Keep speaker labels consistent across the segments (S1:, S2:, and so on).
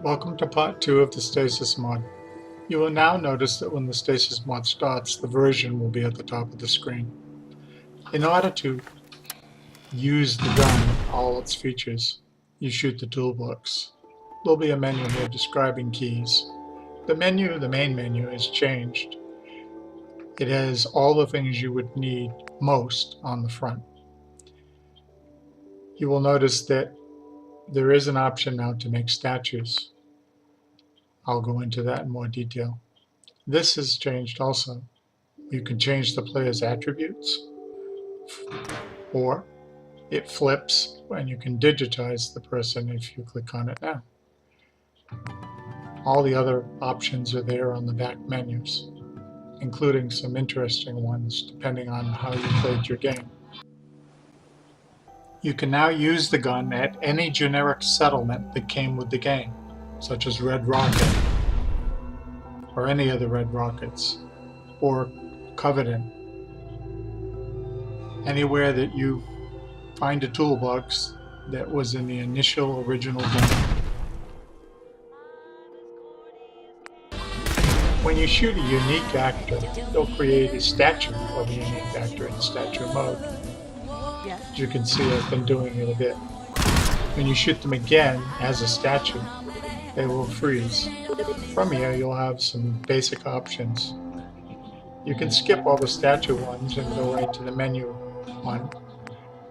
S1: Welcome to part 2 of the Stasis mod. You will now notice that when the Stasis mod starts, the version will be at the top of the screen. In order to use the gun, all its features, you shoot the toolbox. There'll be a menu here describing keys. The main menu, is changed. It has all the things you would need most on the front. You will notice that there is an option now to make statues. I'll go into that in more detail. This has changed also. You can change the player's attributes, or it flips and you can digitize the person if you click on it now. All the other options are there on the back menus, including some interesting ones depending on how you played your game. You can now use the gun at any generic settlement that came with the game, such as Red Rocket, or any of the Red Rockets, or Covenant. Anywhere that you find a toolbox that was in the initial original game. When you shoot a unique actor, it'll create a statue of a unique actor in statue mode. As you can see, I've been doing it a bit. When you shoot them again as a statue, they will freeze. From here, you'll have some basic options. You can skip all the statue ones and go right to the menu one.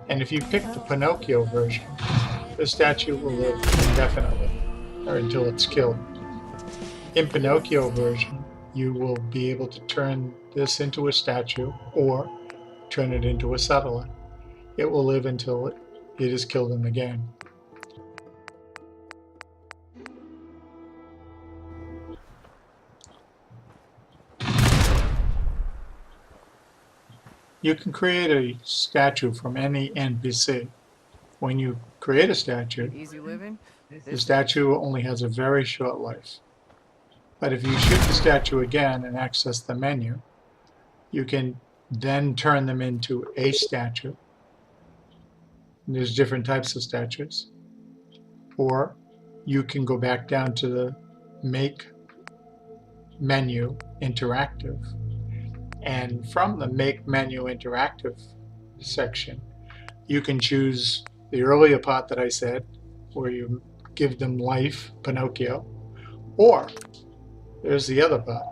S1: And if you pick the Pinocchio version, the statue will live indefinitely, or until it's killed. In Pinocchio version, you will be able to turn this into a statue or turn it into a settler. It will live until it is killed in the game. You can create a statue from any NPC. When you create a statue, the statue only has a very short life. But if you shoot the statue again and access the menu, you can then turn them into a statue. And there's different types of statues. Or you can go back down to the Make Menu Interactive. And from the Make Menu Interactive section, you can choose the earlier part that I said, where you give them life, Pinocchio, or there's the other part,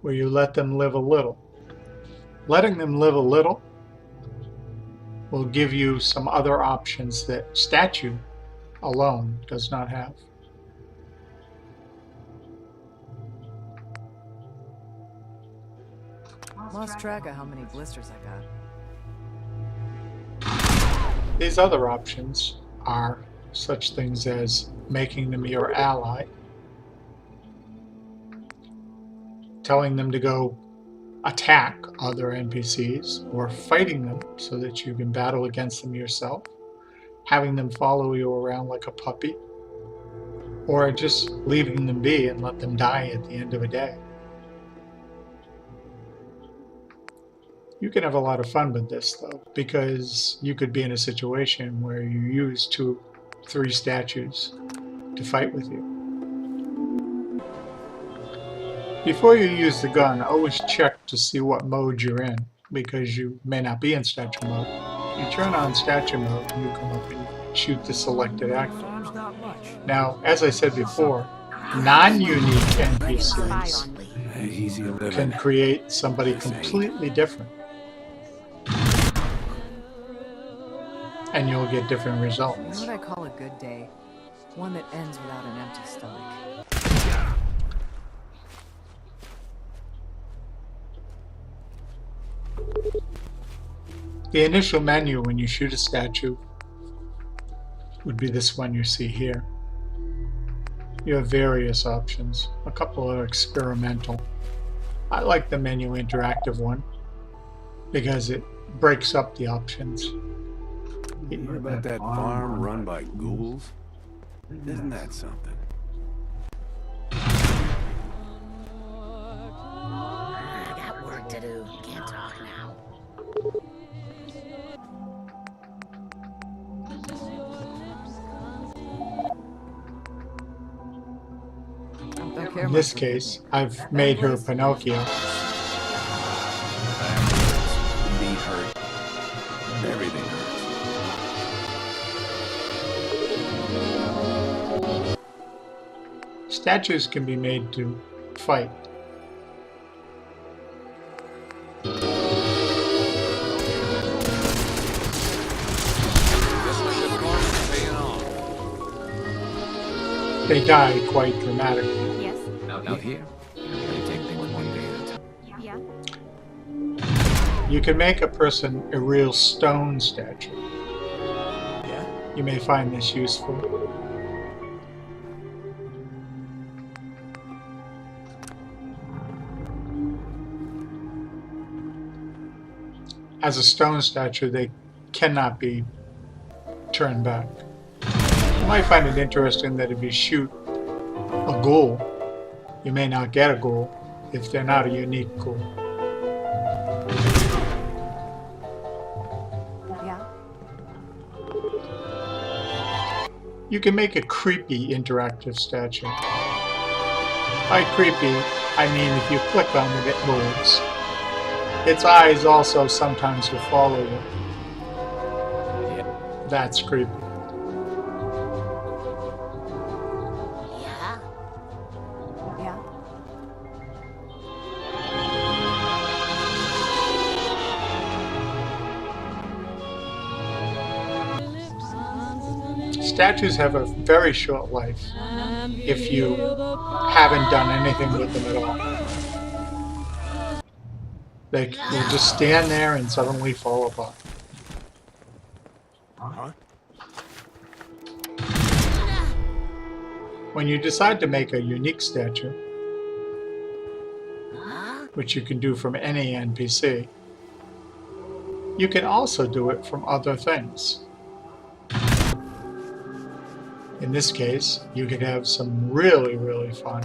S1: where you let them live a little. Letting them live a little will give you some other options that statue alone does not have.
S2: Lost track of how many blisters I
S1: got. These other options are such things as making them your ally, telling them to go attack other NPCs, or fighting them so that you can battle against them yourself, having them follow you around like a puppy, or just leaving them be and let them die at the end of a day. You can have a lot of fun with this though, because you could be in a situation where you use 2-3 statues to fight with you. Before you use the gun, always check to see what mode you're in, because you may not be in statue mode. You turn on statue mode and you come up and shoot the selected actor. Now, as I said before, non-unique NPCs can create somebody completely different. And you'll get different results.
S2: You know what I call a good day? One that ends without an empty stomach.
S1: The initial menu when you shoot a statue would be this one you see here. You have various options. A couple are experimental. I like the menu interactive one because it breaks up the options.
S3: You heard about that farm run by ghouls? Isn't that something?
S4: I got work to do. Can't talk now.
S2: care
S1: In
S2: much
S1: this
S2: for
S1: case,
S2: picnic.
S1: I've made her Pinocchio.
S3: Back hurts. Knee hurt. Everything hurts.
S1: Statues can be made to fight. They die quite dramatically.
S5: Yes.
S3: Out here, you gotta take things one day at a time.
S5: Yeah.
S1: You can make a person a real stone statue.
S3: Yeah?
S1: You may find this useful. As a stone statue, they cannot be turned back. You might find it interesting that if you shoot a ghoul, you may not get a ghoul if they're not a unique ghoul.
S2: Yeah.
S1: You can make a creepy interactive statue. By creepy, I mean if you click on it, it moves. Its eyes also sometimes will follow you. That's creepy.
S4: Yeah?
S2: Yeah.
S1: Statues have a very short life if you haven't done anything with them at all. They will just stand there and suddenly fall apart.
S3: Huh?
S1: When you decide to make a unique statue,
S4: Huh?
S1: which you can do from any NPC, you can also do it from other things. In this case, you could have some really fun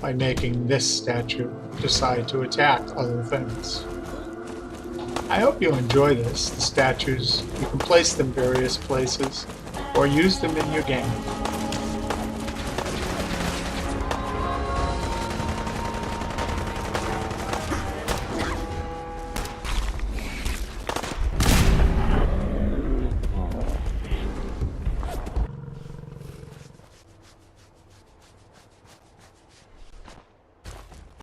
S1: by making this statue decide to attack other things. I hope you enjoy this. The statues, you can place them various places or use them in your game.